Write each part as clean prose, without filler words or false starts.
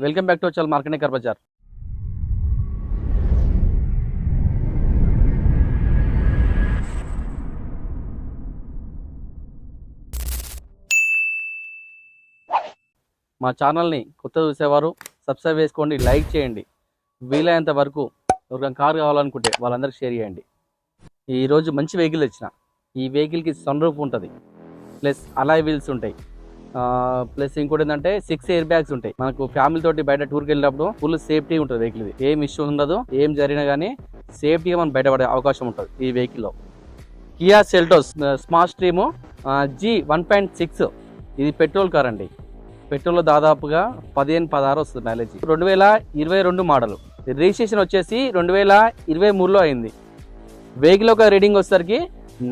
Welcome back to our channel marketing car bazaar. మా ఛానల్ని కొత్త చూసేవారు సబ్స్క్రైబ్ చేసుకోండి, లైక్ చేయండి. వీలైనంత వరకు ఎవరికైనా కార్ కావాలనుకుంటే వాళ్ళందరికీ షేర్ చేయండి. ఈరోజు మంచి వెహికల్ వచ్చిన. ఈ వెహికల్కి సన్ రూఫ్ ఉంటుంది, ప్లస్ అలాయ్ వీల్స్ ఉంటాయి, ప్లస్ ఇంకోటి ఏంటంటే 6 ఎయిర్ బ్యాగ్స్ ఉంటాయి. మనకు ఫ్యామిలీ తోటి బయట టూర్కి వెళ్ళినప్పుడు ఫుల్ సేఫ్టీ ఉంటుంది వెహికల్. ఏం ఇష్యూ ఉండదు, ఏం జరిగినా కానీ సేఫ్టీగా మనం బయటపడే అవకాశం ఉంటుంది ఈ వెహికల్లో. Kia Seltos smart stream G1.6 ఇది పెట్రోల్ కార్ అండి. పెట్రోల్లో దాదాపుగా 15-16 వస్తుంది మైలేజ్. 2022 మోడల్. రిజిస్ట్రేషన్ వచ్చేసి 2023లో అయింది. వెహికల్ ఒక రీడింగ్ వచ్చేసరికి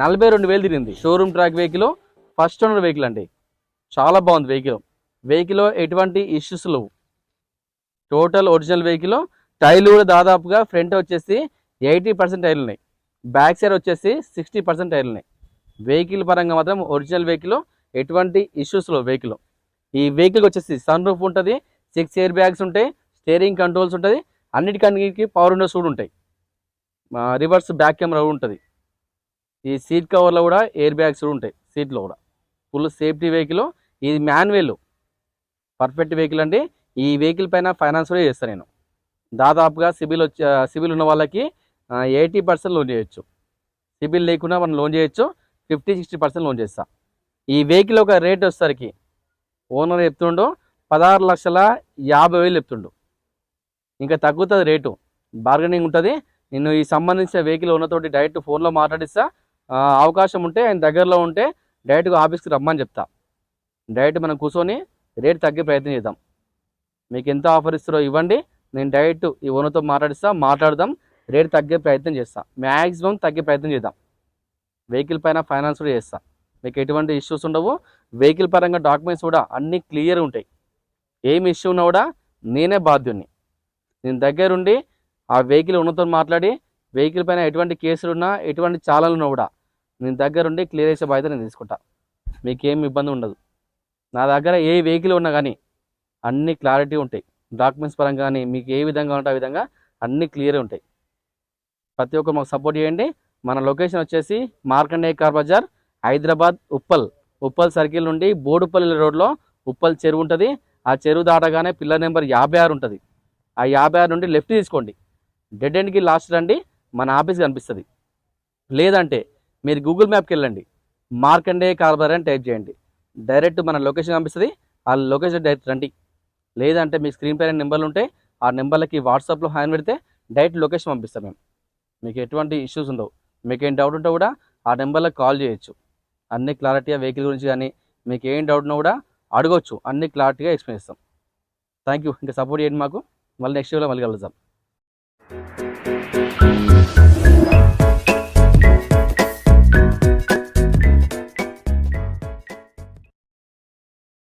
42,000 తిరిగింది. Showroom track vehicle, first owner vehicle అండి. చాలా బాగుంది వెహికల్. వెహికల్ ఎటువంటి ఇష్యూస్ లేవు, టోటల్ ఒరిజినల్ వెహికల్. టైర్లు కూడా దాదాపుగా ఫ్రంట్ వచ్చేసి 80% టైర్లు ఉన్నాయి, బ్యాక్ సైడ్ వచ్చేసి 60% టైర్లు ఉన్నాయి. వెహికల్ పరంగా మాత్రం ఒరిజినల్ వెహికల్, ఎటువంటి ఇష్యూస్ లేవు వెహికల్. ఈ వెహికల్ వచ్చేసి సన్ రూఫ్ ఉంటుంది, 6 ఎయిర్ బ్యాగ్స్ ఉంటాయి, స్టీరింగ్ కంట్రోల్స్ ఉంటుంది, అన్నిటికన్నిటికీ పవర్ విండోస్ కూడా ఉంటాయి, రివర్స్ బ్యాక్ కెమెరా కూడా ఉంటుంది. ఈ సీట్ కవర్లో కూడా ఎయిర్ బ్యాగ్స్ కూడా ఉంటాయి, సీట్లో కూడా. Full safety vehicle. ఇది మాన్యువల్, పర్ఫెక్ట్ వెహికల్ అండి. ఈ వెహికల్ పైన ఫైనాన్స్ కూడా చేస్తాను నేను. దాదాపుగా సిబిల్ ఉన్న వాళ్ళకి 80% లోన్ చేయొచ్చు. సిబిల్ లేకుండా మనం లోన్ చేయొచ్చు, 50-60% లోన్ చేస్తా. ఈ వెహికల్ ఒక రేట్ వచ్చేసరికి ఓనర్ చెప్తుండు 16,50,000 చెప్తుండు. ఇంకా తగ్గుతుంది రేటు, బార్గెనింగ్ ఉంటుంది. నేను ఈ సంబంధించిన వెహికల్ ఓనర్తోటి డైరెక్ట్ ఫోన్లో మాట్లాడిస్తా. అవకాశం ఉంటే ఆయన దగ్గరలో ఉంటే డైరెక్ట్గా ఆఫీస్కి రమ్మని చెప్తా. డైరెక్ట్ మనం కూర్చొని రేట్ తగ్గే ప్రయత్నం చేద్దాం. మీకు ఎంత ఆఫర్ ఇస్తారో ఇవ్వండి, నేను డైరెక్ట్ ఈ ఓనర్తో మాట్లాడదాం, రేట్ తగ్గే ప్రయత్నం చేస్తా. మ్యాక్సిమం తగ్గే ప్రయత్నం చేద్దాం. వెహికల్ పైన ఫైనాన్స్ కూడా చేస్తా. మీకు ఎటువంటి ఇష్యూస్ ఉండవు. వెహికల్ పరంగా డాక్యుమెంట్స్ కూడా అన్నీ క్లియర్ ఉంటాయి. ఏమి ఇష్యూ ఉన్నా కూడా నేనే బాధ్యుని. నేను దగ్గరుండి ఆ వెహికల్ ఓనర్తో మాట్లాడి, వెహికల్ పైన ఎటువంటి కేసులు ఉన్నా, ఎటువంటి చాలాలు ఉన్నా కూడా నేను దగ్గరుండి క్లియర్ చేసే బాధ్యత నేను తీసుకుంటా. మీకేం ఇబ్బంది ఉండదు. నా దగ్గర ఏ వెహికల్ ఉన్నా కానీ అన్ని క్లారిటీ ఉంటాయి. డాక్యుమెంట్స్ పరంగా కానీ మీకు ఏ విధంగా ఉంటే ఆ విధంగా అన్నీ క్లియర్ ఉంటాయి. ప్రతి ఒక్కరు మాకు సపోర్ట్ చేయండి. మన లొకేషన్ వచ్చేసి మార్కండేయ కార్ బజార్, హైదరాబాద్, ఉప్పల్ సర్కిల్ నుండి బోడుపల్లి రోడ్లో ఉప్పల్ చెరువు ఉంటుంది. ఆ చెరువు దాటగానే పిల్లర్ నెంబర్ 56 ఉంటుంది. ఆ 56 నుండి లెఫ్ట్ తీసుకోండి, డెడ్ ఎండ్కి లాస్ట్ రండి, మన ఆఫీస్ కనిపిస్తుంది. లేదంటే మీరు గూగుల్ మ్యాప్కి వెళ్ళండి, మార్కండేయ కార్ బజార్ అని టైప్ చేయండి, డైరెక్ట్ మన లొకేషన్ కనిపిస్తుంది. ఆ లొకేషన్ డైరెక్ట్ రండి. లేదంటే మీ స్క్రీన్ పైన నెంబర్లు ఉంటాయి, ఆ నెంబర్లకి వాట్సాప్లో హ్యాండ్ పెడితే డైరెక్ట్ లొకేషన్ పంపిస్తాం మేము. మీకు ఎటువంటి ఇష్యూస్ ఉండవు. మీకు ఏం డౌట్ ఉంటే కూడా ఆ నెంబర్లకు కాల్ చేయొచ్చు. అన్ని క్లారిటీగా వెహికల్ గురించి కానీ మీకు ఏం డౌట్ ఉన్నా కూడా అడగొచ్చు, అన్ని క్లారిటీగా ఎక్స్ప్లెయిన్ చేస్తాం. Thank you. ఇంకా సపోర్ట్ చేయండి మాకు. మళ్ళీ నెక్స్ట్ వీడియోలో మళ్ళీ కలుద్దాం.